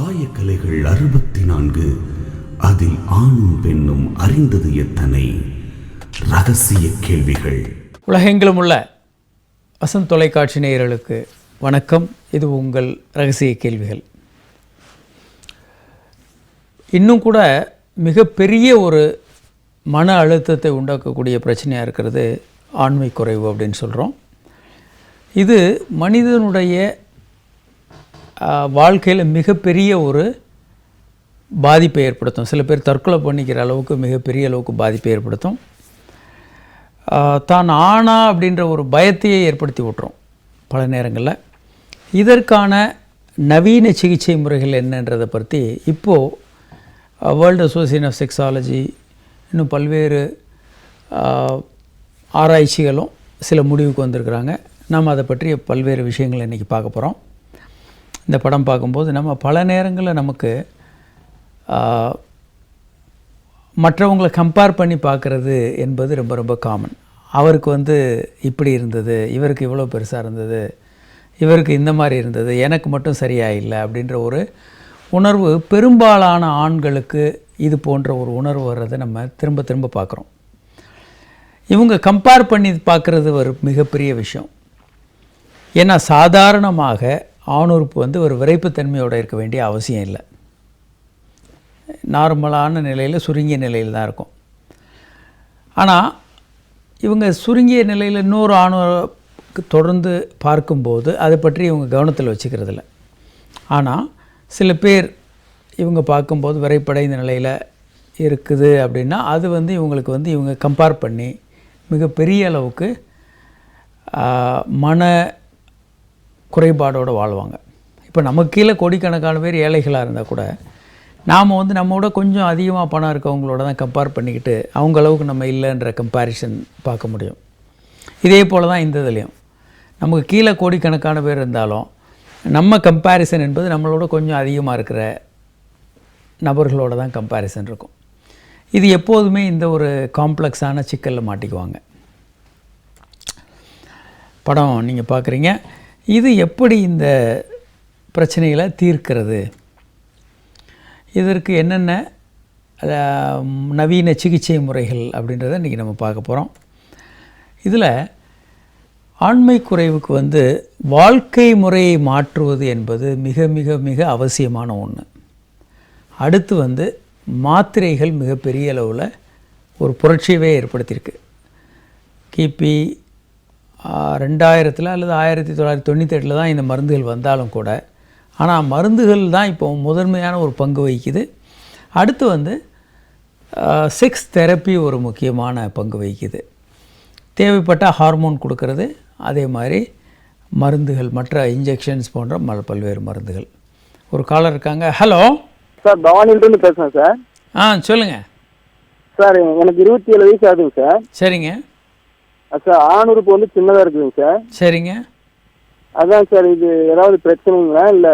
ஆயக்கலைகள் 64 அதில் ஆணும் பெண்ணும் அறிந்தது எத்தனை ரகசிய கேள்விகள். உலகெங்கிலும் உள்ள வசந்த் தொலைக்காட்சி நேயர்களுக்கு வணக்கம். இது உங்கள் ரகசிய கேள்விகள். இன்னும் கூட மிகப்பெரிய ஒரு மன அழுத்தத்தை உண்டாக்கக்கூடிய பிரச்சனையாக இருக்கிறது ஆண்மை குறைவு அப்படின்னு சொல்கிறோம். இது மனிதனுடைய வாழ்க்கையில் மிகப்பெரிய ஒரு பாதிப்பை ஏற்படுத்தும். சில பேர் தற்கொலை பண்ணிக்கிற அளவுக்கு மிகப்பெரிய அளவுக்கு பாதிப்பை ஏற்படுத்தும். தான் ஆனா அப்படின்ற ஒரு பயத்தையே ஏற்படுத்தி விட்டுரும் பல நேரங்களில். இதற்கான நவீன சிகிச்சை முறைகள் என்னன்றதை பற்றி இப்போது வேர்ல்டு அசோசியேஷன் ஆஃப் செக்ஸாலஜி இன்னும் பல்வேறு ஆராய்ச்சிகளும் சில முடிவுக்கு வந்திருக்கிறாங்க. நாம் அதை பற்றி பல்வேறு விஷயங்களை இன்றைக்கி பார்க்க போகிறோம். இந்த படம் பார்க்கும்போது நம்ம பல நேரங்களில் நமக்கு மற்றவங்களை கம்பேர் பண்ணி பார்க்குறது என்பது ரொம்ப ரொம்ப காமன். அவருக்கு இப்படி இருந்தது, இவருக்கு இவ்வளோ பெருசாக இருந்தது, இவருக்கு இந்த மாதிரி இருந்தது, எனக்கு மட்டும் சரியாக இல்லை அப்படின்ற ஒரு உணர்வு பெரும்பாலான ஆண்களுக்கு இது போன்ற ஒரு உணர்வு வர்றதை நம்ம திரும்ப திரும்ப பார்க்குறோம். இவங்க கம்பேர் பண்ணி பார்க்குறது ஒரு மிகப்பெரிய விஷயம். ஏன்னா சாதாரணமாக ஆணுறுப்பு ஒரு விரைப்புத்தன்மையோடு இருக்க வேண்டிய அவசியம் இல்லை. நார்மலான நிலையில் சுருங்கிய நிலையில் தான் இருக்கும். ஆனால் இவங்க சுருங்கிய நிலையில் இன்னொரு ஆணுக்கு தொடர்ந்து பார்க்கும்போது அதை பற்றி இவங்க கவனத்தில் வச்சுக்கிறதில்ல. ஆனால் சில பேர் இவங்க பார்க்கும்போது விரைப்படைந்த நிலையில் இருக்குது அப்படின்னா அது இவங்களுக்கு இவங்க கம்பேர் பண்ணி மிகப்பெரிய அளவுக்கு மன குறைபாடோடு வாழ்வாங்க. இப்போ நமக்கு கீழே கோடிக்கணக்கான பேர் ஏழைகளாக இருந்தால் கூட நாம் நம்மளோட கொஞ்சம் அதிகமாக பணம் இருக்கவங்களோட தான் கம்பேர் பண்ணிக்கிட்டு அவங்க அளவுக்கு நம்ம இல்லைன்ற கம்பேரிசன் பார்க்க முடியும். இதே போல் தான் இந்த இதுலேயும் நமக்கு கீழே கோடிக்கணக்கான பேர் இருந்தாலும் நம்ம கம்பேரிசன் என்பது நம்மளோட கொஞ்சம் அதிகமாக இருக்கிற நபர்களோடு தான் கம்பேரிசன் இருக்கும். இது எப்போதுமே இந்த ஒரு காம்ப்ளெக்ஸான சிக்கலில் மாட்டிக்குவாங்க. படம் நீங்கள் பார்க்குறீங்க. இது எப்படி இந்த பிரச்சனைகளை தீர்க்கிறது, இதற்கு என்னென்ன நவீன சிகிச்சை முறைகள் அப்படின்றத இன்றைக்கி நம்ம பார்க்க போகிறோம். இதில் ஆண்மை குறைவுக்கு வாழ்க்கை முறையை மாற்றுவது என்பது மிக மிக மிக அவசியமான ஒன்று. அடுத்து மாத்திரைகள் மிகப்பெரிய அளவில் ஒரு புரட்சியவே ஏற்படுத்தியிருக்கு. கிபி 2000 அல்லது 1998 தான் இந்த மருந்துகள் வந்தாலும் கூட, ஆனால் மருந்துகள் தான் இப்போ முதன்மையான ஒரு பங்கு வகிக்குது. அடுத்து செக்ஸ் தெரப்பி ஒரு முக்கியமான பங்கு வகிக்குது. தேவைப்பட்ட ஹார்மோன் கொடுக்கறது, அதே மாதிரி மருந்துகள், மற்ற இன்ஜெக்ஷன்ஸ் போன்ற பல்வேறு மருந்துகள். ஒரு காலர் இருக்காங்க. ஹலோ சார், பவானிலிருந்து பேசுகிறேன் சார். சொல்லுங்கள் சார். எனக்கு 27 வயசு ஆகுதுங்க சார். சரிங்க சார், ஆணுறுப்பு சின்னதாக இருக்குதுங்க சார். சரிங்க. அதான் சார், இது ஏதாவது பிரச்சனைங்களா இல்லை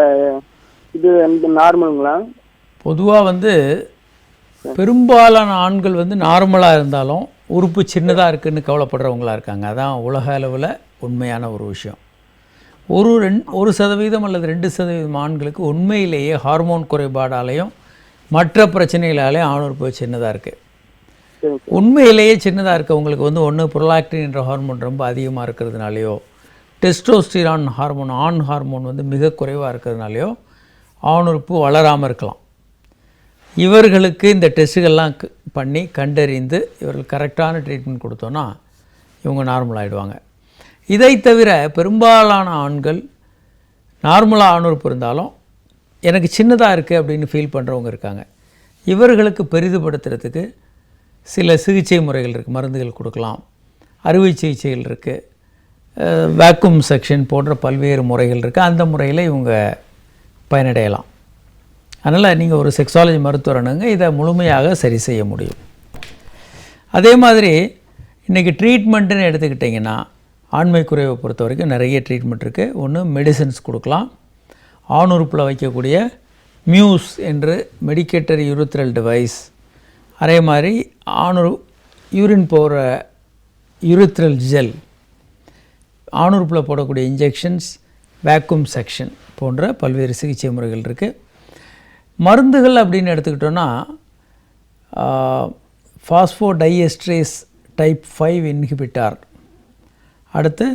இது நார்மலுங்களா? பொதுவாக பெரும்பாலான ஆண்கள் நார்மலாக இருந்தாலும் உறுப்பு சின்னதாக இருக்குதுன்னு கவலைப்படுறவங்களாக இருக்காங்க. அதான் உலக அளவில் உண்மையான ஒரு விஷயம். 1% அல்லது 2% ஆண்களுக்கு உண்மையிலேயே ஹார்மோன் குறைபாடாலேயும் மற்ற பிரச்சனைகளாலேயும் ஆணுறுப்பு சின்னதாக இருக்குது. உண்மையிலேயே சின்னதாக இருக்கவங்களுக்கு ஒன்று புரோலாக்டின் என்ற ஹார்மோன் ரொம்ப அதிகமாக இருக்கிறதுனாலையோ, டெஸ்டோஸ்டிரான் ஹார்மோன் ஆண் ஹார்மோன் மிக குறைவாக இருக்கிறதுனாலையோ ஆணுறுப்பு வளராமல் இருக்கலாம். இவர்களுக்கு இந்த டெஸ்ட்டுகள்லாம் பண்ணி கண்டறிந்து இவர்கள் கரெக்டான ட்ரீட்மெண்ட் கொடுத்தோன்னா இவங்க நார்மல் ஆகிடுவாங்க. இதை தவிர பெரும்பாலான ஆண்கள் நார்மலாக ஆணுறுப்பு இருந்தாலும் எனக்கு சின்னதாக இருக்குது அப்படின்னு ஃபீல் பண்ணுறவங்க இருக்காங்க. இவர்களுக்கு பெரிதுபடுத்துறதுக்கு சில சிகிச்சை முறைகள் இருக்குது. மருந்துகள் கொடுக்கலாம், அறுவை சிகிச்சைகள் இருக்குது, வேக்யூம் செக்ஷன் போன்ற பல்வேறு முறைகள் இருக்குது. அந்த முறையில் இவங்க பயனடையலாம். அதனால் நீங்கள் ஒரு செக்ஸாலஜி மருத்துவரனுங்க இதை முழுமையாக சரி செய்ய முடியும். அதே மாதிரி இன்றைக்கி ட்ரீட்மெண்ட்டுன்னு எடுத்துக்கிட்டிங்கன்னா ஆண்மை குறைவை பொறுத்த வரைக்கும் நிறைய ட்ரீட்மெண்ட் இருக்குது. ஒன்று மெடிசன்ஸ் கொடுக்கலாம். ஆணுறுப்பில் வைக்கக்கூடிய மியூஸ் என்று மெடிக்கேட்டர் யூரித்ரல் டிவைஸ், அதே மாதிரி யூரின் போகிற யூரித்ரல் ஜெல், ஆணுறுப்பில் போடக்கூடிய இன்ஜெக்ஷன்ஸ், வேக்யூம் செக்ஷன் போன்ற பல்வேறு சிகிச்சை முறைகள் இருக்குது. மருந்துகள் அப்படின்னு எடுத்துக்கிட்டோன்னா ஃபாஸ்போடைஎஸ்ட்ரேஸ் டைப் 5 இன்ஹிபிட்டார், அடுத்து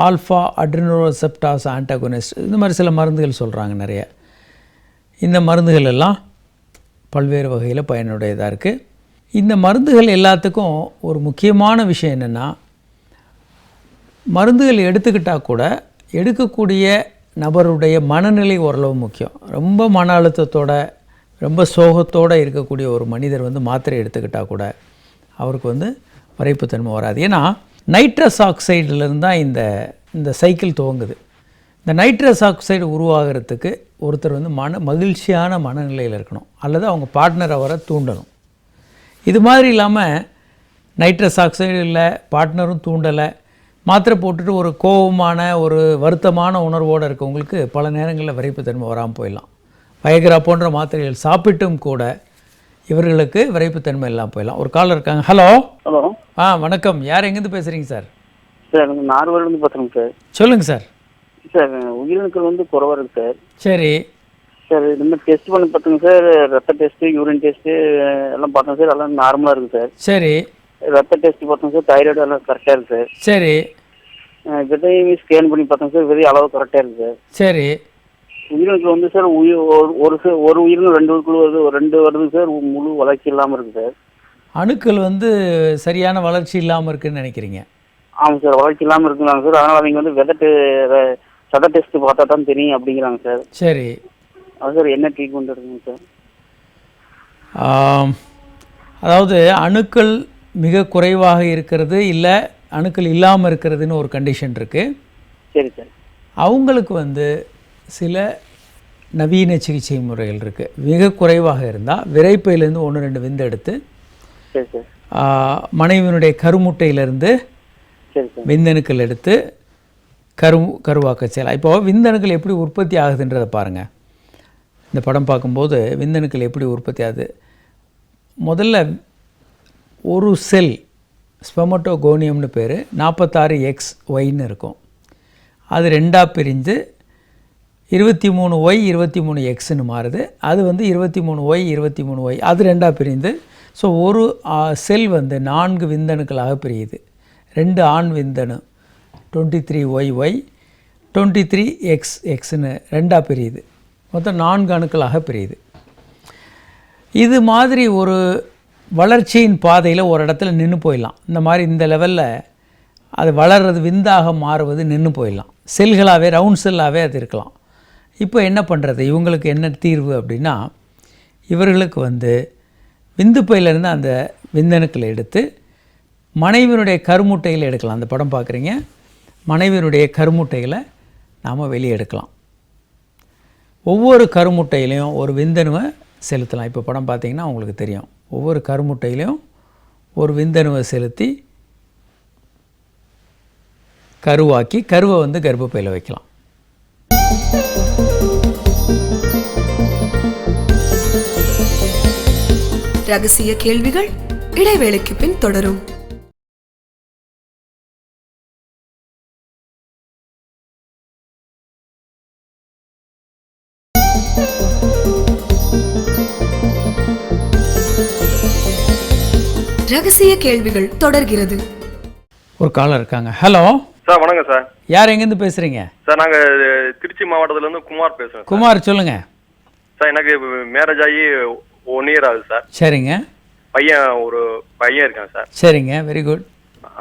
ஆல்ஃபா அட்ரினோரெசெப்டாஸ் ஆன்டாகோனிஸ்ட், இந்த மாதிரி சில மருந்துகள் சொல்கிறாங்க நிறைய. இந்த மருந்துகள் எல்லாம் பல்வேறு வகையில் பயனுடையதாக இருக்குது. இந்த மருந்துகள் எல்லாத்துக்கும் ஒரு முக்கியமான விஷயம் என்னென்னா, மருந்துகள் எடுத்துக்கிட்டால் கூட எடுக்கக்கூடிய நபருடைய மனநிலை ஓரளவு முக்கியம். ரொம்ப மன அழுத்தத்தோட ரொம்ப சோகத்தோடு இருக்கக்கூடிய ஒரு மனிதர் மாத்திரை எடுத்துக்கிட்டால் கூட அவருக்கு விரைப்புத்தன்மை வராது. ஏன்னா நைட்ரஸ் ஆக்சைடுலேருந்து தான் இந்த சைக்கிள் துவங்குது. இந்த நைட்ரஸ் ஆக்சைடு உருவாகிறதுக்கு ஒருத்தர் மகிழ்ச்சியான மனநிலையில் இருக்கணும், அல்லது அவங்க பார்ட்னர் அவரை தூண்டணும். இது மாதிரி இல்லாமல் நைட்ரஸ் ஆக்சைடு இல்லை, பார்ட்னரும் தூண்டலை, மாத்திரை போட்டுட்டு ஒரு கோபமான ஒரு வருத்தமான உணர்வோடு இருக்கவங்களுக்கு பல நேரங்களில் விரைப்புத்தன்மை வராமல் போயிடலாம். வயக்ரா போன்ற மாத்திரைகள் சாப்பிட்டும் கூட இவர்களுக்கு விரைப்புத்தன்மை எல்லாம் போயிடலாம். ஒரு காலர் இருக்காங்க. ஹலோ. ஹலோ. வணக்கம். யார் எங்கேருந்து பேசுகிறீங்க சார்? சார் நார்வேலேருந்து பேசுகிறேங்க சார். சொல்லுங்கள் சார். சார் உயிரணுக்கள் குறைவாக இருக்குது சார். சரி சார், இது மாதிரி டெஸ்ட் பண்ணி பார்த்தோங்க சார். ரத்த டெஸ்ட்டு, யூரின் டெஸ்ட்டு எல்லாம் பார்த்தோங்க சார். எல்லாம் நார்மலாக இருக்குது சார். சரி. ரத்த டெஸ்ட் பார்த்தோங்க சார். தைராய்டு எல்லாம் கரெக்டாக இருக்குது சார். சரி. விதையை ஸ்கேன் பண்ணி பார்த்தோங்க சார். விதை அளவு கரெக்டாக இருக்குது சார். சரி. உயிரினுக்கு சார் ஒரு உயிரினு 2 வருது, 2 வருது சார். முழு வளர்ச்சி இல்லாமல் இருக்குது சார். அணுக்கள் சரியான வளர்ச்சி இல்லாமல் இருக்குன்னு நினைக்கிறீங்க? ஆமாம் சார், வளர்ச்சி இல்லாமல் இருக்குங்கிறாங்க சார். அதனால் அவங்க சத டெஸ்ட் பார்த்தா தான் தெரியும் அப்படிங்கிறாங்க சார். சரி. அது சார் என்ன ட்ரீட்மெண்ட் இருக்குங்க சார்? அதாவது அணுக்கள் மிக குறைவாக இருக்கிறது, இல்லை அணுக்கள் இல்லாமல் இருக்கிறதுன்னு ஒரு கண்டிஷன் இருக்குது. சரி சார். அவங்களுக்கு சில நவீன சிகிச்சை முறைகள் இருக்குது. மிக குறைவாக இருந்தால் விரைப்பையிலேருந்து 1-2 விந்து எடுத்து சரி சார் மனைவியினுடைய கருமுட்டையிலேருந்து விந்தணுக்கள் எடுத்து கருவாக்க செய்யலாம். இப்போது விந்தணுக்கள் எப்படி உற்பத்தி ஆகுதுன்றதை பாருங்கள். இந்த படம் பார்க்கும்போது விந்தணுக்கள் எப்படி உற்பத்தி ஆகுது. முதல்ல ஒரு செல் ஸ்பெமட்டோகோனியம்னு பேர் 46XYன்னு இருக்கும். அது 2ஆக பிரிஞ்சு 23Y 23Xன்னு மாறுது. அது 23Y 23Y, அது 2ஆக பிரிந்து ஸோ ஒரு செல் 4 விந்தணுக்களாக பிரியுது. 2 ஆண் விந்தணு 23YY 23XX ரெண்டாக பிரியுது. மொத்தம் 4 அணுக்களாக பிரியுது. இது மாதிரி ஒரு வளர்ச்சியின் பாதையில் ஒரு இடத்துல நின்று போயிடலாம். இந்த மாதிரி இந்த லெவலில் அது வளர்றது விந்தாக மாறுவது நின்று போயிடலாம். செல்களாகவே ரவுண்ட் செல்லாகவே அது இருக்கலாம். இப்போ என்ன பண்ணுறது, இவங்களுக்கு என்ன தீர்வு அப்படின்னா, இவர்களுக்கு விந்து பையிலேருந்து அந்த விந்தணுக்களை எடுத்து மனைவியினுடைய கருமுட்டையில் எடுக்கலாம். அந்த படம் பார்க்குறீங்க, மனைவியினுடைய கருமுட்டைகளை நாம் வெளியே எடுக்கலாம். ஒவ்வொரு கருமுட்டையிலையும் ஒரு விந்தணுவை செலுத்தலாம். இப்போ படம் பார்த்திங்கன்னா உங்களுக்கு தெரியும், ஒவ்வொரு கருமுட்டையிலையும் ஒரு விந்தணுவை செலுத்தி கருவாக்கி கருவை கர்ப்பப்பையில் வைக்கலாம். ரகசிய கேள்விகள் இடைவேளைக்கு பின் தொடரும். ரகசிய கேள்விகள் தொடர்கிறது. ஒரு காலர் இருக்காங்க. Hello sir. வணக்கம் சார். யார் எங்கேருந்து பேசுகிறீங்க? சார் நாங்கள் திருச்சி மாவட்டத்துலேருந்து குமார் பேசுகிறேன். குமார் சொல்லுங்கள். சார் எனக்கு மேரேஜ் ஆகி 1 இயர் ஆகுது சார். சரிங்க. ஒரு பையன் இருக்கான் சார். சரிங்க, வெரி குட்.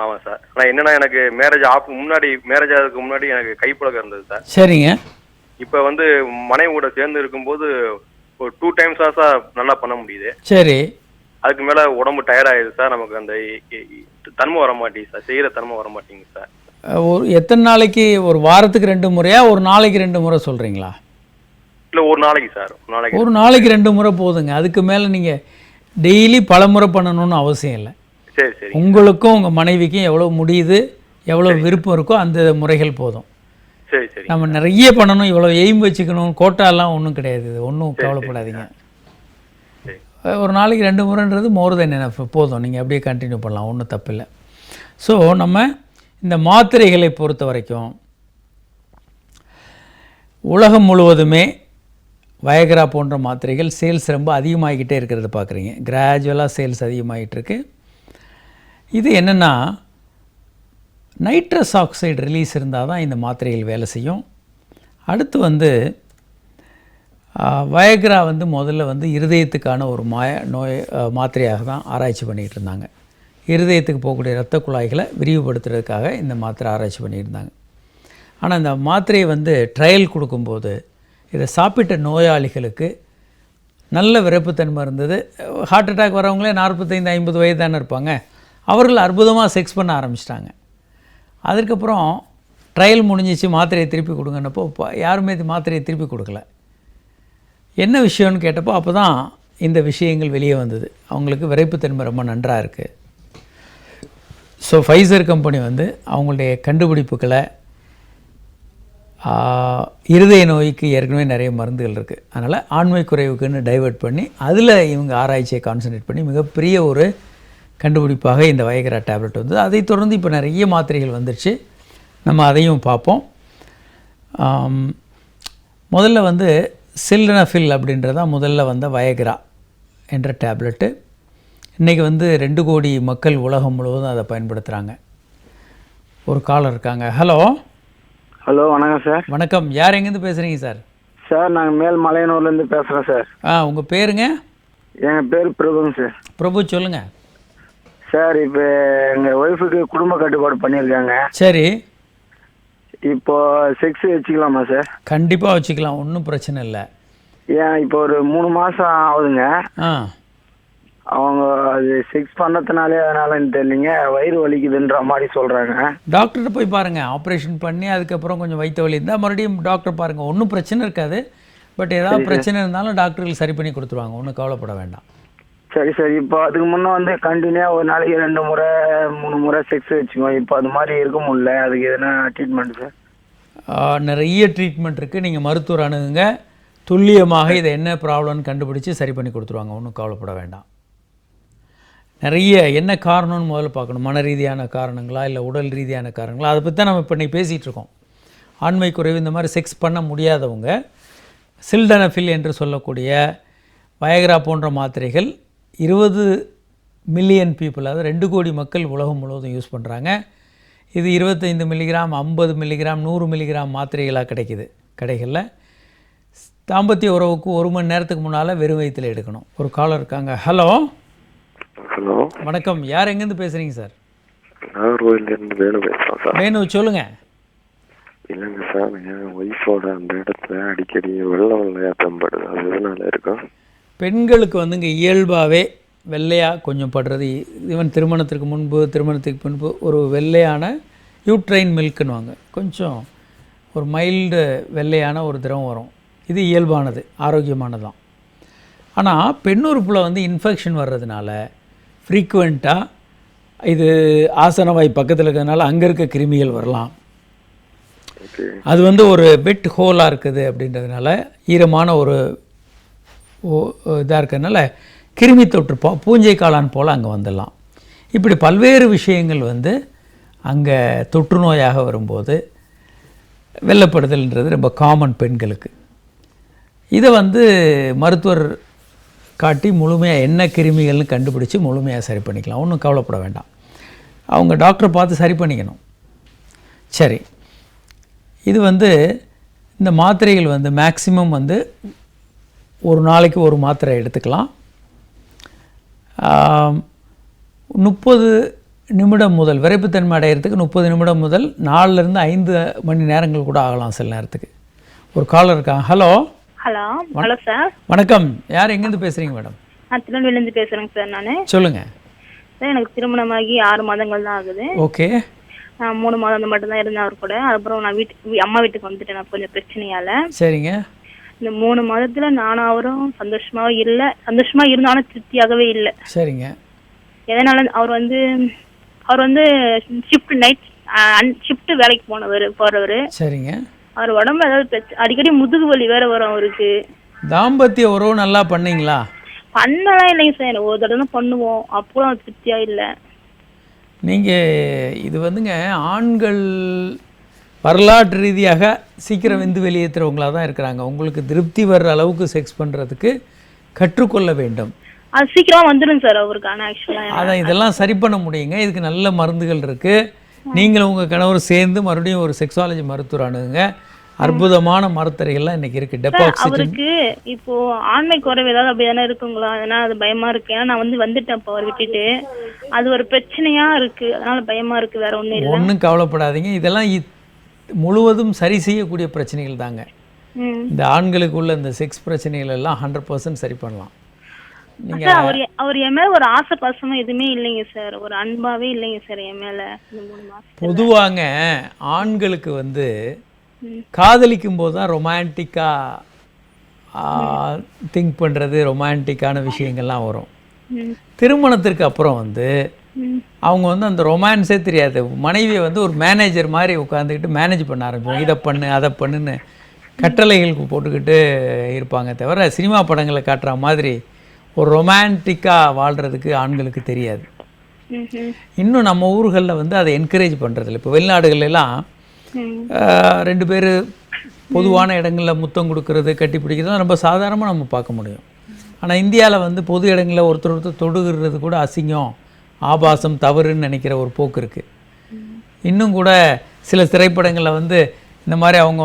ஆமாம் சார். ஆனால் என்னென்னா எனக்கு மேரேஜ் ஆகிறதுக்கு முன்னாடி எனக்கு கைப்பழக்கம் இருந்தது சார். சரிங்க. இப்போ மனைவி கூட சேர்ந்து இருக்கும்போது ஒரு 2 டைம்ஸ் தான் சார் நல்லா பண்ண முடியுது. சரி. அதுக்கு மேலே உடம்பு டயர்ட் ஆகிடுது சார். நமக்கு அந்த தன்மை வர மாட்டேங்குது சார், செய்கிற தன்மை வர மாட்டேங்குது சார். ஒரு எத்தனை நாளைக்கு? ஒரு வாரத்துக்கு 2 முறையா, ஒரு நாளைக்கு 2 முறை சொல்கிறீங்களா? இல்லை, ஒரு நாளைக்கு சார். ஒரு நாளைக்கு 2 முறை போதுங்க. அதுக்கு மேலே நீங்கள் டெய்லி பல முறை பண்ணணும்னு அவசியம் இல்லை. சரி சரி. உங்களுக்கும் உங்கள் மனைவிக்கும் எவ்வளோ முடியுது, எவ்வளோ விருப்பம் இருக்கோ அந்த முறைகள் போதும். சரி சரி. நம்ம நிறைய பண்ணணும், இவ்வளோ எய்ம் வச்சுக்கணும், கோட்டாலாம் ஒன்றும் கிடையாது. இது ஒன்றும் கவலைப்படாதீங்க. ஒரு நாளைக்கு 2 முறைன்றது மோர் தென் எனஃப், போதும். நீங்கள் அப்படியே கண்டினியூ பண்ணலாம், ஒன்றும் தப்பில்லை. ஸோ நம்ம இந்த மாத்திரைகளை பொறுத்த வரைக்கும் உலகம் முழுவதுமே வயக்ரா போன்ற மாத்திரைகள் சேல்ஸ் ரொம்ப அதிகமாகிக்கிட்டே இருக்கிறத பார்க்குறீங்க. கிராஜுவலாக சேல்ஸ் அதிகமாகிட்டுருக்கு. இது என்னென்னா, நைட்ரஸ் ஆக்சைடு ரிலீஸ் இருந்தால் தான் இந்த மாத்திரைகள் வேலை செய்யும். அடுத்து வந்து வயக்ரா வந்து முதல்ல வந்து இருதயத்துக்கான ஒரு மாத்திரையாக தான் ஆராய்ச்சி பண்ணிகிட்டு இருந்தாங்க. இருதயத்துக்கு போகக்கூடிய இரத்த குழாய்களை விரிவுபடுத்துறதுக்காக இந்த மாத்திரை ஆராய்ச்சி பண்ணியிருந்தாங்க. ஆனால் இந்த மாத்திரையை வந்து ட்ரையல் கொடுக்கும்போது இதை சாப்பிட்ட நோயாளிகளுக்கு நல்ல விரைப்புத்தன்மை இருந்தது. ஹார்ட் அட்டாக் வரவங்களே 45-50 வயது தானே இருப்பாங்க. அவர்கள் அற்புதமாக செக்ஸ் பண்ண ஆரம்பிச்சிட்டாங்க. அதுக்கப்புறம் ட்ரையல் முடிஞ்சிச்சு, மாத்திரையை திருப்பி கொடுங்கன்னப்போ யாருமே மாத்திரையை திருப்பி கொடுக்கல. என்ன விஷயம்னு கேட்டப்போ அப்போ தான் இந்த விஷயங்கள் வெளியே வந்தது. அவங்களுக்கு விரைப்புத்தன்மை ரொம்ப நன்றாக இருக்குது. ஸோ ஃபைசர் கம்பெனி வந்து அவங்களுடைய கண்டுபிடிப்புகளை இருதய நோய்க்கு ஏற்கனவே நிறைய மருந்துகள் இருக்குது, அதனால் ஆண்மை குறைவுக்குன்னு டைவெர்ட் பண்ணி அதில் இவங்க ஆராய்ச்சியை கான்சன்ட்ரேட் பண்ணி மிகப்பெரிய ஒரு கண்டுபிடிப்பாக இந்த வயக்ரா டேப்லெட் வந்து. அதை தொடர்ந்து இப்போ நிறைய மாத்திரைகள் வந்துடுச்சு. நம்ம அதையும் பார்ப்போம். முதல்ல வந்து சில்டனஃபில் அப்படின்றதான் முதல்ல வந்த வயக்ரா என்ற டேப்லெட்டு. இன்றைக்கி வந்து 2 கோடி மக்கள் உலகம் முழுவதும் அதை பயன்படுத்துகிறாங்க. ஒரு காலர் இருக்காங்க. ஹலோ. ஹலோ, வணக்கம் சார். வணக்கம். யார் எங்கேருந்து பேசுகிறீங்க சார்? சார், நாங்கள் மேல் மலையனூர்லேருந்து பேசுகிறோம் சார். உங்கள் பேருங்க? எங்கள் பேர் பிரபுங்க சார். பிரபு, சொல்லுங்கள் சார். இப்போ எங்கள் ஒய்ஃபுக்கு குடும்ப கட்டுப்பாடு பண்ணியிருக்காங்க. சரி. இப்போ செக்ஸ் வச்சுக்கலாமா சார்? கண்டிப்பாக வச்சுக்கலாம், ஒன்றும் பிரச்சனை இல்லை. ஏன் இப்போ ஒரு 3 மாதம் ஆகுதுங்க. அவங்க அது செக்ஸ் பண்ணதுனாலே அதனாலன்னு தெரியலிங்க, வயிறு வலிக்குதுன்ற மாதிரி சொல்கிறாங்க. டாக்டர்கிட்ட போய் பாருங்கள். ஆப்ரேஷன் பண்ணி அதுக்கப்புறம் கொஞ்சம் வயிற்று வலி இருந்தால் மறுபடியும் டாக்டர் பாருங்கள். ஒன்றும் பிரச்சனை இருக்காது. பட் ஏதாவது பிரச்சனை இருந்தாலும் டாக்டர்கள் சரி பண்ணி கொடுத்துருவாங்க, ஒன்றும் கவலைப்பட வேண்டாம். சரி சார். இப்போ அதுக்கு முன்னே வந்து கண்டினியூவாக ஒரு நாளைக்கு 2 முறை 3 முறை செக்ஸ் வச்சுக்கோங்க. இப்போ அது மாதிரி இருக்க முடியல. அதுக்கு எதனா ட்ரீட்மெண்ட் சார்? நிறைய ட்ரீட்மெண்ட் இருக்குது. நீங்கள் மருத்துவர் அணுகுங்க. துல்லியமாக இதை என்ன ப்ராப்ளம்னு கண்டுபிடிச்சி சரி பண்ணி கொடுத்துருவாங்க, ஒன்றும் கவலைப்பட வேண்டாம். நிறைய என்ன காரணம்னு முதல்ல பார்க்கணும். மன ரீதியான காரணங்களா இல்லை உடல் ரீதியான காரணங்களா, அதை பற்றி தான் நம்ம இப்போ இன்றைக்கி பேசிகிட்டு இருக்கோம். ஆண்மை குறைவு, இந்த மாதிரி செக்ஸ் பண்ண முடியாதவங்க சில்டனஃபில் என்று சொல்லக்கூடிய வயக்ரா போன்ற மாத்திரைகள் 20 மில்லியன் பீப்புள், அதாவது 2 கோடி மக்கள் உலகம் முழுவதும் யூஸ் பண்ணுறாங்க. இது 25 மில்லிகிராம், 50 மில்லிகிராம், 100 மில்லிகிராம் மாத்திரைகளாக கிடைக்குது கடைகளில். தாம்பத்திய உறவுக்கு 1 மணி நேரத்துக்கு முன்னால் வெறும் வயிற்றில் எடுக்கணும். ஒரு காலர் இருக்காங்க. ஹலோ. ஹலோ, வணக்கம். யார் எங்கேருந்து பேசுகிறீங்க சார்? நாகர்கோவிலேருந்து வேணு பேசுகிறோம் சார். வேணு, சொல்லுங்கள். இல்லைங்க சார், என் ஒய்ஃபோட அந்த இடத்துல அடிக்கடி வெள்ளையாக தெம்படுது. அது எதனால இருக்கும்? பெண்களுக்கு வந்துங்க இயல்பாகவே வெள்ளையாக கொஞ்சம் படுறது. ஈவன் திருமணத்திற்கு முன்பு, திருமணத்துக்கு பின்பு ஒரு வெள்ளையான யூட்ரைன் மில்க்குன்னுவாங்க, கொஞ்சம் ஒரு மைல்டு வெள்ளையான ஒரு திரவம் வரும். இது இயல்பானது, ஆரோக்கியமானதான். ஆனால் பெண்ணுறுப்பில் வந்து இன்ஃபெக்ஷன் வர்றதுனால ஃப்ரீக்குவெண்ட்டாக இது ஆசனவாய் பக்கத்தில் இருக்கிறதுனால அங்கே இருக்க கிருமிகள் வரலாம். அது வந்து ஒரு பெட் ஹோலாக இருக்குது அப்படின்றதுனால, ஈரமான ஒரு இதாக இருக்கிறதுனால கிருமி தொற்று பூஞ்சை காளான் போல் அங்கே வந்துடலாம். இப்படி பல்வேறு விஷயங்கள் வந்து அங்கே தொற்று நோயாக வரும்போது வெள்ளப்படுதல்ன்றது ரொம்ப காமன் பெண்களுக்கு. இதை வந்து மருத்துவர் காட்டி முழுமையாக என்ன கிருமிகள்னு கண்டுபிடிச்சி முழுமையாக சரி பண்ணிக்கலாம், ஒன்றும் கவலைப்பட வேண்டாம். அவங்க டாக்டரை பார்த்து சரி பண்ணிக்கணும். சரி, இது வந்து இந்த மாத்திரைகள் வந்து மேக்சிமம் வந்து ஒரு நாளைக்கு ஒரு மாத்திரை எடுத்துக்கலாம். 30 நிமிடம் முதல், விரைப்புத்தன்மை அடையிறதுக்கு 30 நிமிடம் முதல் 4லேருந்து 5 மணி நேரங்கள் கூட ஆகலாம் சில நேரத்துக்கு. ஒரு காலர் இருக்காங்க. ஹலோ. ஹலோ. Hello sir. வணக்கம். யார் எங்கேருந்து பேசுகிறீங்க மேடம்? நான் திருநெல்வேலியிலேருந்து பேசுகிறேங்க சார். நான் சொல்லுங்கள் சார். எனக்கு திருமணமாகி 6 மாதங்கள் தான் ஆகுது. ஓகே. நான் 3 மாதம் மட்டும்தான் இருந்தேன் அவர் கூட. அதுக்கப்புறம் நான் அம்மா வீட்டுக்கு வந்துட்டேன் நான் கொஞ்சம் பிரச்சனையால். சரிங்க. இந்த 3 மாதத்தில் நானும் அவரும் சந்தோஷமாக இல்லை. சந்தோஷமாக இருந்தாலும் திருப்தியாகவே இல்லை. சரிங்க. எதனால அவர் வந்து ஷிஃப்ட் நைட் ஷிஃப்ட் வேலைக்கு போறவர். சரிங்க. அவர் உடம்பு ஏதாவது அடிக்கடி முதுகு வலி வேற வரும் அவருக்கு. தாம்பத்திய உறவு நல்லா பண்ணீங்களா? பண்ணலாம் இல்லைங்க சார், ஒரு தடவை தான் பண்ணுவோம், அப்போலாம் திருப்தியா இல்லை. நீங்கள் இது வந்துங்க ஆண்கள் வரலாற்று ரீதியாக சீக்கிரம் விந்து வெளியேற்றுறவங்களாக தான் இருக்கிறாங்க. உங்களுக்கு திருப்தி வர்ற அளவுக்கு செக்ஸ் பண்ணுறதுக்கு கற்றுக்கொள்ள வேண்டும். அது சீக்கிரமா வந்துடும் சார் அவருக்கு. ஆனால் ஆக்சுவலாக அதான் இதெல்லாம் சரி பண்ண முடியுங்க. இதுக்கு நல்ல மருந்துகள் இருக்குது. நீங்களும் உங்கள் கணவர் சேர்ந்து மறுபடியும் ஒரு செக்ஸாலஜி மருத்துவர் அணுகுங்க. அற்புதமான மருத்துவர்கள்லாம் இன்னைக்கு இருக்குது. டெபாக்சிஜன். அவருக்கு இப்போ ஆண்மை குறைவு ஏதாவது அப்படி தானே இருக்குங்களா? அதனால அது பயமா இருக்கு. ஏன்னா நான் வந்துட்டேன் இப்போ அவர் விட்டுட்டு. அது ஒரு பிரச்சனையா இருக்கு, அதனால பயமா இருக்கு. வேற ஒன்றும் இல்லை. ஒன்றும் கவலைப்படாதீங்க. இதெல்லாம் முழுவதும் சரி செய்யக்கூடிய பிரச்சனைகள் தாங்க. இந்த ஆண்களுக்குள்ள இந்த செக்ஸ் பிரச்சனைகள் எல்லாம் 100% சரி பண்ணலாம். நீங்க அவர் என் மேல ஒரு ஆசை பாசமா எதுவுமே இல்லைங்க சார். ஒரு அன்பாவே இல்லைங்க சார் என் மேல. இந்த 3 மாசம் பொதுவாங்க ஆண்களுக்கு காதலிக்கும் போது தான் ரொமான்டிக்காக திங்க் பண்ணுறது, ரொமான்டிக்கான விஷயங்கள்லாம் வரும். திருமணத்திற்கு அப்புறம் அவங்க அந்த ரொமான்ஸே தெரியாது. மனைவியை ஒரு மேனேஜர் மாதிரி உட்காந்துக்கிட்டு மேனேஜ் பண்ண ஆரம்பிப்போம். இதை பண்ணு அதை பண்ணுன்னு கட்டளைகளுக்கு போட்டுக்கிட்டு இருப்பாங்க. தவிர சினிமா படங்களை காட்டுற மாதிரி ஒரு ரொமான்டிக்காக வாழ்கிறதுக்கு ஆண்களுக்கு தெரியாது. இன்னும் நம்ம ஊர்களில் அதை என்கரேஜ் பண்ணுறதில்ல. இப்போ வெளிநாடுகள்லாம் 2 பேர் பொதுவான இடங்களில் முத்தம் கொடுக்கறது, கட்டி பிடிக்கிறது ரொம்ப சாதாரணமாக நம்ம பார்க்க முடியும். ஆனால் இந்தியாவில் பொது இடங்களில் ஒருத்தர் தொடுகிறது கூட அசிங்கம், ஆபாசம், தவறுன்னு நினைக்கிற ஒரு போக்கு இருக்குது. இன்னும் கூட சில திரைப்படங்களில் இந்த மாதிரி அவங்க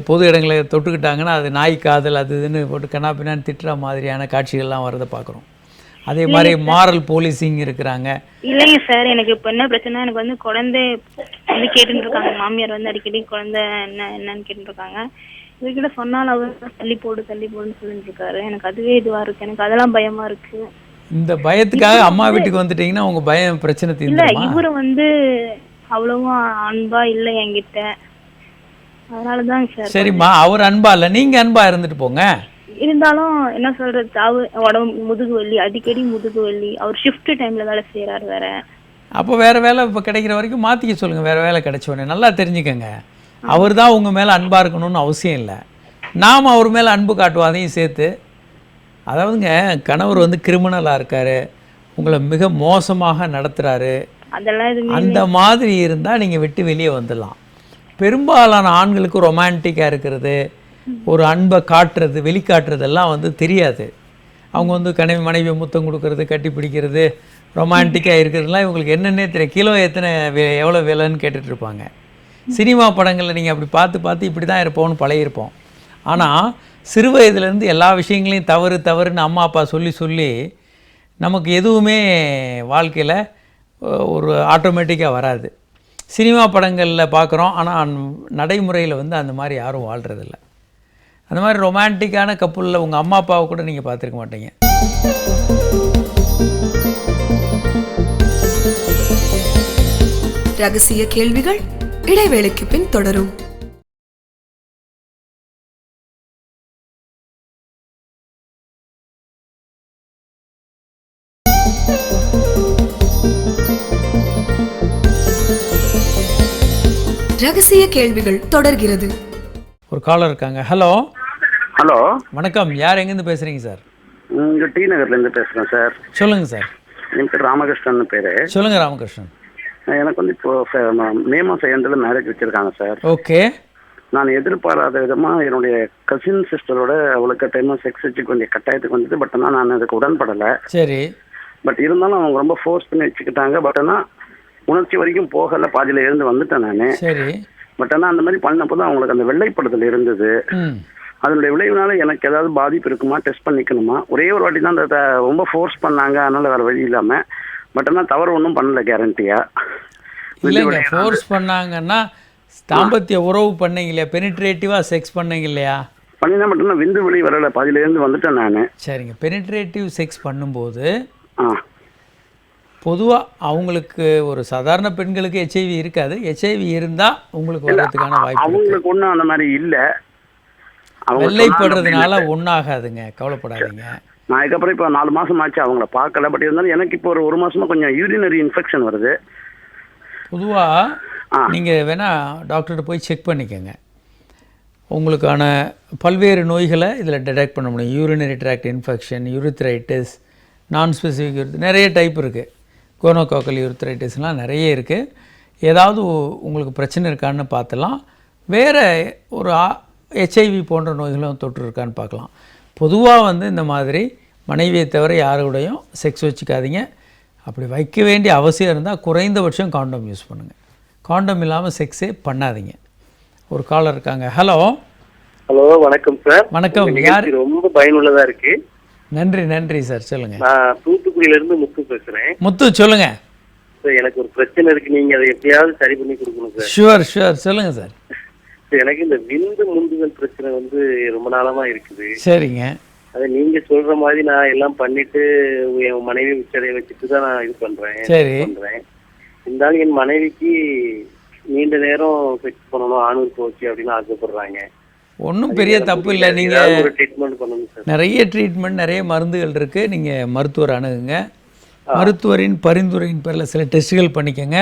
பொது இடங்களை தொட்டுக்கிட்டாங்கன்னா அது நாய் காதல் அது இதுன்னு போட்டு கண்ணாப்பின்னான்னு திட்டுற மாதிரியான காட்சிகள்லாம் வரதை பார்க்குறோம். அதே மாதிரி மாரல் போலீசிங் இருக்கிறாங்க. இல்லைங்க சார், எனக்கு இப்போ என்ன பிரச்சனை, எனக்கு குழந்தை கேட்டுட்டு இருக்காங்க. மாமியார் அடிக்கடி குழந்தை என்னன்னு கேட்டுட்டு இருக்காங்க. இவர்கிட்ட சொன்னாலும் அவர் தள்ளி போடுன்னு சொல்லிட்டு இருக்காரு. எனக்கு அதுவே இதுவா இருக்கு. எனக்கு அதெல்லாம் பயமா இருக்கு. இந்த பயத்துக்காக அம்மா வீட்டுக்கு வந்துட்டீங்கன்னா உங்க பயம் பிரச்சனை தீர்ந்துருமா? இல்ல, இவரு அவ்வளவா அன்பா இல்லை என்கிட்ட. அதனாலதான் சார். சரிம்மா, அவர் அன்பா இல்லை, நீங்க அன்பா இருந்துட்டு போங்க. இருந்தாலும் என்ன சொல்றது, உடம்பு முதுகு வலி, அடிக்கடி முதுகு வலி. அவர் ஷிஃப்ட் டைம்ல வேலை செய்யறாரு வேற. அப்போ வேற வேலை இப்போ கிடைக்கிற வரைக்கும் மாத்திக்க சொல்லுங்க. வேற வேலை கிடைச்சோடனே நல்லா தெரிஞ்சுக்கங்க. அவர் தான் உங்க மேல அன்பா இருக்கணும்னு அவசியம் இல்லை. நாம் அவர் மேல அன்பு காட்டுவோம் அதையும் சேர்த்து. அதாவதுங்க, கணவர் கிரிமினலாக இருக்காரு, உங்களை மிக மோசமாக நடத்துகிறாரு, அந்த மாதிரி இருந்தால் நீங்கள் விட்டு வெளியே வந்துடலாம். பெரும்பாலான ஆண்களுக்கு ரொமான்டிக்காக இருக்கிறது, ஒரு அன்பை காட்டுறது, வெளிக்காட்டுறதெல்லாம் தெரியாது. அவங்க மனைவியை முத்தம் கொடுக்கறது, கட்டி பிடிக்கிறது, ரொமான்டிக்காக இருக்கிறதுலாம் இவங்களுக்கு என்னென்னே தெரியும். கிலோ எத்தனை எவ்வளோ விலைன்னு கேட்டுட்ருப்பாங்க. சினிமா படங்களில் நீங்கள் அப்படி பார்த்து இப்படி தான் இருப்போம்னு பழகிருப்போம். ஆனால் சிறு வயதுலேருந்து எல்லா விஷயங்களையும் தவறுன்னு அம்மா அப்பா சொல்லி நமக்கு எதுவுமே வாழ்க்கையில் ஒரு ஆட்டோமேட்டிக்காக வராது. சினிமா படங்களில் பார்க்குறோம், ஆனால் நடைமுறையில் அந்த மாதிரி யாரும் வாழ்கிறதில்ல. அந்த மாதிரி ரொமான்டிக்கான கப்புளில் உங்கள் அம்மா அப்பாவை கூட நீங்கள் பார்த்துருக்க மாட்டீங்க. ரகசிய கேள்விகள் இடைவேளைக்கு பின் தொடரும். ரகசிய கேள்விகள் தொடர்கிறது. ஒரு காலர் இருக்காங்க. ஹலோ. ஹலோ, வணக்கம். யார் எங்கேருந்து பேசுகிறீங்க சார்? இங்கே டி நகர்லேருந்து பேசுகிறேன் சார். சொல்லுங்கள் சார். என் பேர் ராமகிருஷ்ணன் பேர். சொல்லுங்கள் ராமகிருஷ்ணன். எனக்கு இப்போ மே மாதம் எண்டில் மேரேஜ் வச்சுருக்காங்க சார். ஓகே. நான் எதிர்பாராத விதமாக என்னுடைய கசின் சிஸ்டரோட அவளுக்கு டைமாக செக்ஸ் வச்சுக்க வேண்டிய கட்டாயத்துக்கு வந்தது. பட் ஆனால் நான் அதுக்கு உடன்படலை. சரி. பட் இருந்தாலும் அவங்க ரொம்ப ஃபோர்ஸ் பண்ணி வச்சுக்கிட்டாங்க. பட் ஆனால் உணர்ச்சி வரைக்கும் போகலை, பாதியில் எழுந்து வந்துட்டேன் நான். சரி. பட் ஆனால் அந்த மாதிரி பண்ணப்போ தான் அவங்களுக்கு அந்த வெள்ளைப்படுதல் இருந்தது. அதனுடைய விளைவுனால எனக்கு ஏதாவது பாதிப்பு இருக்குமா, டெஸ்ட் பண்ணிக்கணுமா? ஒரே ஒரு வாட்டி தான் அந்த ரொம்ப ஃபோர்ஸ் பண்ணாங்க, அதனால வேறு வழி இல்லாமல். பட் ஆனால் தவறு ஒன்றும் பண்ணல கேரண்டியா. இல்லைங்க, ஃபோர்ஸ் பண்ணாங்கன்னா தாம்பத்திய உறவு பண்ணீங்க இல்லையா, பெனிட்ரேட்டிவாக செக்ஸ் பண்ணீங்க இல்லையா? பண்ணினா மட்டும்தான் விந்து வெளி வரலை, பாதியிலேருந்து வந்துட்டேன் நான். சரிங்க. பெனிட்ரேட்டிவ் செக்ஸ் பண்ணும்போது பொதுவாக அவங்களுக்கு ஒரு சாதாரண பெண்களுக்கு ஹெச்ஐவி இருக்காது. ஹெச்ஐவி இருந்தால் உங்களுக்கு வர்றதுக்கான வாய்ப்பு. அவங்களுக்கு ஒன்றும் அந்த மாதிரி இல்லை. வெள்ளைப்படுறதுனால ஒன்றாகாதுங்க, கவலைப்படாதீங்க. நான் அதுக்கப்புறம் இப்போ 4 மாதம் ஆச்சு அவங்கள பார்க்கல. பட் இருந்தாலும் எனக்கு இப்போ ஒரு மாதமாக கொஞ்சம் யூரினரி இன்ஃபெக்ஷன் வருது. பொதுவாக நீங்கள் வேணால் டாக்டர்கிட்ட போய் செக் பண்ணிக்கோங்க. உங்களுக்கான பல்வேறு நோய்களை இதில் டிடெக்ட் பண்ண முடியும். யூரினரி ட்ராக்ட் இன்ஃபெக்ஷன், யூரித்ரைட்டிஸ், நான் ஸ்பெசிஃபிக் நிறைய டைப் இருக்குது. கோனோகாக்கல் யூரித்ரைட்டிஸ்லாம் நிறைய இருக்குது. ஏதாவது உங்களுக்கு பிரச்சனை இருக்கான்னு பார்த்துலாம். வேறு ஒரு HIV போன்ற நோய்களும் தொற்று இருக்கான்னு பார்க்கலாம். பொதுவாக வந்து இந்த மாதிரி மனைவியை தவிர யாரோடையும் செக்ஸ் வச்சுக்காதீங்க. அப்படி வைக்க வேண்டிய அவசியம் இருந்தால் குறைந்தபட்சம் காண்டம் யூஸ் பண்ணுங்கள். காண்டம் இல்லாமல் செக்ஸே பண்ணாதீங்க. ஒரு காலர் இருக்காங்க. ஹலோ. ஹலோ, வணக்கம் சார். வணக்கம். யார்? ரொம்ப பயனுள்ளதா இருக்கு. நன்றி சார். சொல்லுங்க. நான் தூத்துக்குடியில இருந்து முத்து பேசுறேன். முத்து சொல்லுங்க சார். எனக்கு ஒரு பிரச்சனை இருக்கு, நீங்க அதை எப்படியாவது சரி பண்ணி கொடுக்கணும் சார். ஷுவர் சொல்லுங்க சார். எனக்கு இந்த விந்து முந்துதல் பிரச்சனை வந்து ரொம்ப நாளமா இருக்குது. சரிங்க. அதை நீங்க சொல்ற மாதிரி நான் எல்லாம் பண்ணிட்டு என் மனைவி உச்சரையை வச்சுட்டு தான் நான் இது பண்றேன். இருந்தாலும் என் மனைவிக்கு நீண்ட நேரம் செக்ஸ் பண்ணணும், ஆணுறுப்பு வச்சு அப்படின்னு ஆசைப்படுறாங்க. ஒன்றும் பெரிய தப்பு இல்லை. நீங்கள் ஒரு ட்ரீட்மெண்ட் பண்ணணும் சார். நிறைய ட்ரீட்மெண்ட், நிறைய மருந்துகள் இருக்குது. நீங்கள் மருத்துவர் அணுகுங்க. மருத்துவரின் பரிந்துரையின் பேரில் சில டெஸ்ட்டுகள் பண்ணிக்கோங்க.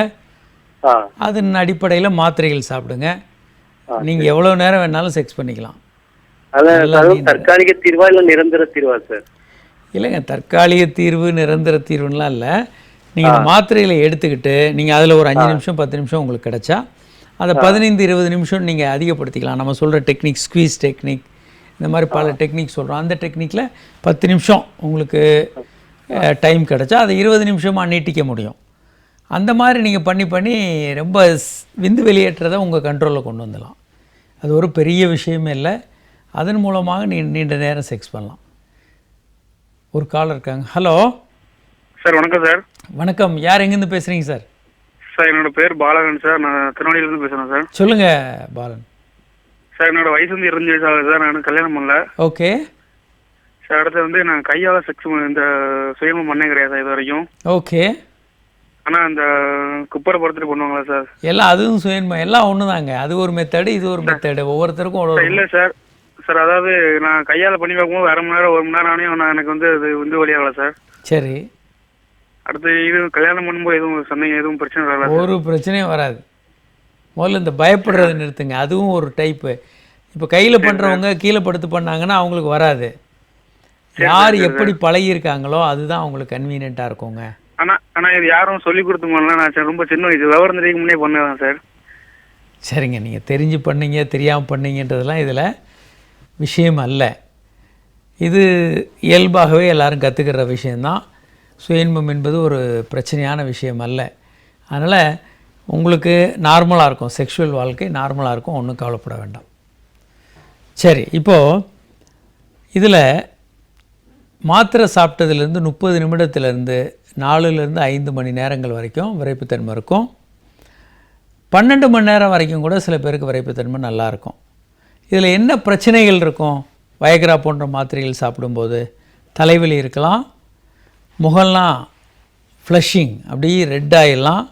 அதன் அடிப்படையில் மாத்திரைகள் சாப்பிடுங்க. நீங்கள் எவ்வளோ நேரம் வேணாலும் செக்ஸ் பண்ணிக்கலாம். தற்காலிக தீர்வா இல்லை நிரந்தர தீர்வா சார்? இல்லைங்க, தற்காலிக தீர்வு நிரந்தர தீர்வுலாம் இல்லை. நீங்கள் மாத்திரைகளை எடுத்துக்கிட்டு நீங்கள் அதில் ஒரு 5 நிமிஷம் 10 நிமிஷம் உங்களுக்கு கிடைச்சா அதை 15-20 நிமிஷம் நீங்கள் அதிகப்படுத்திக்கலாம். நம்ம சொல்கிற டெக்னிக், ஸ்குவீஸ் டெக்னிக், இந்த மாதிரி பல டெக்னிக் சொல்கிறோம். அந்த டெக்னிக்கில் 10 நிமிஷம் உங்களுக்கு டைம் கிடைச்சா அதை 20 நிமிஷமாக நீட்டிக்க முடியும். அந்த மாதிரி நீங்கள் பண்ணி ரொம்ப விந்து வெளியேற்றதை உங்கள் கண்ட்ரோலில் கொண்டு வந்துடலாம். அது ஒரு பெரிய விஷயமே இல்லை. அதன் மூலமாக நீண்ட நேரம் செக்ஸ் பண்ணலாம். ஒரு காலர் இருக்காங்க. Hello sir. வணக்கம் சார். வணக்கம். யார் எங்கேருந்து பேசுகிறீங்க சார்? சார் என்னோட பேர் பாலகன் சார். நான் திருநெல்வேலியிலேருந்து பேசுகிறேன் சார். சொல்லுங்கள் பாலன். சார் என்னோட வயசு வந்து 25 வயசு ஆகுது சார். நான் கல்யாணம் பண்ணல. Okay sir. அடுத்து வந்து நான் கையால் செக்ஸ் இந்த சுயமும் பண்ணே கிடையாது சார் இது வரைக்கும். ஓகே. ஆனால் அந்த குப்பரை படுத்துட்டு பண்ணுவாங்களா சார்? எல்லாம் அதுவும் சுயன்மம், எல்லாம் ஒன்று தாங்க. அது ஒரு மெத்தடு, இது ஒரு மெத்தடு. ஒவ்வொருத்தருக்கும் இல்லை சார். சார் அதாவது நான் கையால் பண்ணி பார்க்கும்போது 1/2 மணி நேரம் 1 மணி நேரம் ஆனால் எனக்கு வந்து அது வந்து வழியாகல சார். சரி. அடுத்து இது கல்யாணம் பண்ணும்போது எதுவும் சந்தேகம், எதுவும் பிரச்சனை வரல? ஒரு பிரச்சனையும் வராது. முதல்ல இந்த பயப்படுறதை நிறுத்துங்க. அதுவும் ஒரு டைப்பு. இப்போ கையில் பண்ணுறவங்க கீழே படுத்து பண்ணாங்கன்னா அவங்களுக்கு வராது. யார் எப்படி பழகியிருக்காங்களோ அதுதான் அவங்களுக்கு கன்வீனியண்ட்டாக இருக்குங்க. ஆனால் இது யாரும் சொல்லி கொடுத்து பண்ணல. நான் ரொம்ப சின்ன வயசு விவரம் தெரியும் முன்னே பண்ணதான் சார். சரிங்க. நீங்கள் தெரிஞ்சு பண்ணீங்க, தெரியாமல் பண்ணீங்கன்றதெல்லாம் இதில் விஷயம் அல்ல. இது இயல்பாகவே எல்லாரும் கற்றுக்கிற விஷயந்தான். சுயன்பம் என்பது ஒரு பிரச்சனையான விஷயம் அல்ல. அதனால் உங்களுக்கு நார்மலாக இருக்கும், செக்ஷுவல் வாழ்க்கை நார்மலாக இருக்கும், ஒன்றும் கவலைப்பட வேண்டாம். சரி. இப்போது இதில் மாத்திரை சாப்பிட்டதுலேருந்து 30 நிமிடத்துலேருந்து 4லேருந்து 5 மணி நேரங்கள் வரைக்கும் விரைப்புத்தன்மை இருக்கும். 12 மணி நேரம் வரைக்கும் கூட சில பேருக்கு விரைப்புத்தன்மை நல்லாயிருக்கும். இதில் என்ன பிரச்சனைகள் இருக்கும்? வயக்ரா போன்ற மாத்திரைகள் சாப்பிடும்போது தலைவலி இருக்கலாம், முகம்லாம் ஃப்ளஷிங் அப்படியே ரெட் ஆகிடலாம்,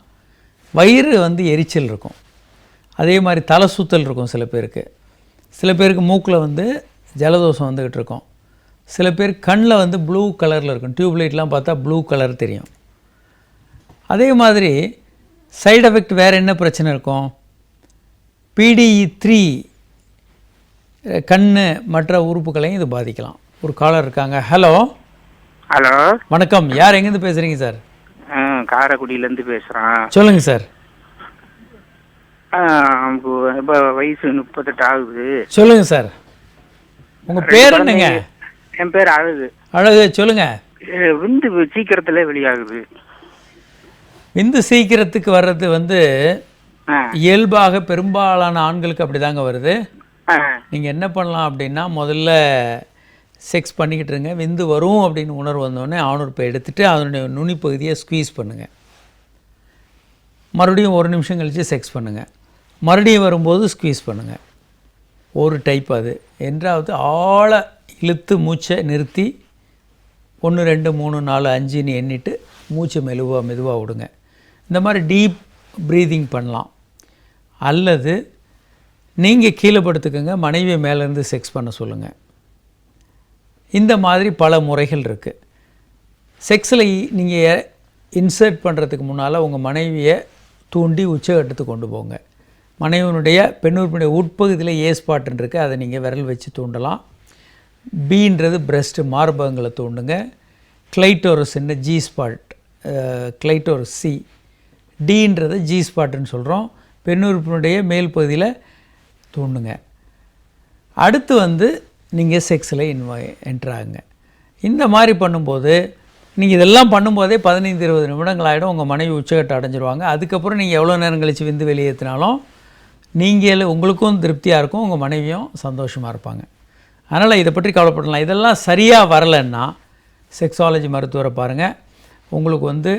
வயிறு வந்து எரிச்சல் இருக்கும், அதே மாதிரி தலை சுத்தல் இருக்கும் சில பேருக்கு. சில பேருக்கு மூக்கில் வந்து ஜலதோஷம் வந்துக்கிட்டு இருக்கும். சில பேர் கண்ணில் வந்து ப்ளூ கலரில் இருக்கும். டியூப்லைட்லாம் பார்த்தா ப்ளூ கலர் தெரியும். அதே மாதிரி சைடு எஃபெக்ட் வேறு என்ன பிரச்சனை இருக்கும்? PDE3 கண் மற்ற உறுப்புகளையும் இது பாதிக்கலாம். ஒரு காலர் இருக்காங்க. ஹலோ. ஹலோ. வணக்கம். யார் எங்கேருந்து பேசுகிறீங்க சார்? காரைக்குடியிலேருந்து பேசுகிறேன். சொல்லுங்கள் சார். இப்போ வயசு 38 ஆகுது. சொல்லுங்கள் சார். உங்கள் பேர் என்னங்க? என் பேர் அழகு. அழகு. சொல்லுங்கள். விந்து சீக்கிரத்தில் வெளியாகுது. விந்து சீக்கிரத்துக்கு வர்றது வந்து இயல்பாக பெரும்பாலான ஆண்களுக்கு அப்படி தாங்க வருது. நீங்கள் என்ன பண்ணலாம் அப்படின்னா, முதல்ல செக்ஸ் பண்ணிக்கிட்டு இருங்க. விந்து வரும் அப்படின்னு உணர்வு வந்தோடனே ஆணுறுப்பை எடுத்துகிட்டு அதனுடைய நுனிப்பகுதியை ஸ்குவீஸ் பண்ணுங்கள். மறுபடியும் 1 நிமிஷம் கழித்து செக்ஸ் பண்ணுங்கள். மறுபடியும் வரும்போது ஸ்குவீஸ் பண்ணுங்கள். ஒரு டைப் அது. என்றாவது ஆழ இழுத்து மூச்சை நிறுத்தி 1 2 3 4 5ன்னு எண்ணிட்டு மூச்சை மெதுவாக விடுங்க. இந்த மாதிரி டீப் ப்ரீதிங் பண்ணலாம். அல்லது நீங்கள் கீழே படுத்துக்கங்க, மனைவியை மேலேருந்து செக்ஸ் பண்ண சொல்லுங்கள். இந்த மாதிரி பல முறைகள் இருக்குது. செக்ஸில் நீங்கள் இன்சர்ட் பண்ணுறதுக்கு முன்னால் உங்கள் மனைவியை தூண்டி உச்சகட்டத்துக்கு கொண்டு போங்க. மனைவியினுடைய பெண்ணுறுப்பினுடைய உட்பகுதியில் ஏ ஸ்பாட்டுன்னு இருக்குது, அதை நீங்கள் விரல் வச்சு தூண்டலாம். பீன்றது பிரஸ்ட்டு, மார்பகங்களை தூண்டுங்க. கிளைட்டோரஸ் என்ன G spot, clitoris C, டீன்றதை G ஸ்பாட்டுன்னு சொல்கிறோம். பெண் உறுப்பினுடைய மேல் பகுதியில் தூண்டுங்க. அடுத்து வந்து நீங்கள் செக்ஸில் என்ட்ராகுங்க. இந்த மாதிரி பண்ணும்போது நீங்கள் இதெல்லாம் பண்ணும்போதே 15-20 நிமிடங்கள் ஆகிடும். உங்கள் மனைவி உச்சக்கட்டை அடைஞ்சிருவாங்க. அதுக்கப்புறம் நீங்கள் எவ்வளோ நேரம் கழித்து விந்து வெளியேற்றினாலும் நீங்கள் உங்களுக்கும் திருப்தியாக இருக்கும், உங்கள் மனைவியும் சந்தோஷமாக இருப்பாங்க. அதனால் இதை பற்றி கவலைப்படலாம். இதெல்லாம் சரியாக வரலைன்னா செக்ஸாலஜி மருத்துவரை பாருங்கள். உங்களுக்கு வந்து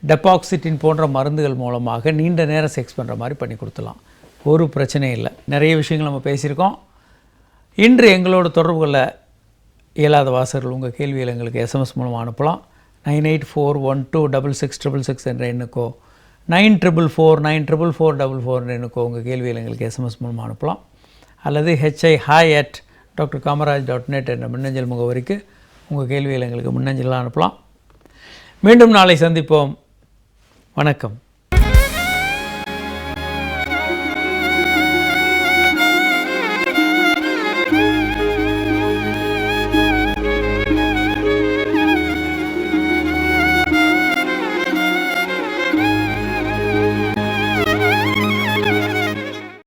டெபாக்சிட்டின் போன்ற மருந்துகள் மூலமாக நீண்ட நேரம் செக்ஸ் பண்ணுற மாதிரி பண்ணி கொடுத்துலாம். ஒரு பிரச்சனையும் இல்லை. நிறைய விஷயங்கள் நம்ம பேசியிருக்கோம். இன்று எங்களோட தொடர்பு கொள்ள இயலாத வாசகர்கள் உங்கள் கேள்வியில் எங்களுக்கு எஸ்எம்எஸ் மூலமாக அனுப்பலாம். 9841266666 என்ற எண்ணுக்கோ 94494444 என்ற எண்ணுக்கோ உங்கள் கேள்வியில் எங்களுக்கு எஸ்எம்எஸ் மூலமாக அனுப்பலாம். அல்லது hi@drkamaraj.net என்ற மின்னஞ்சல் முகவரிக்கு உங்கள் கேள்வியில் எங்களுக்கு மின்னஞ்சலாக அனுப்பலாம். மீண்டும் நாளை சந்திப்போம். வணக்கம்.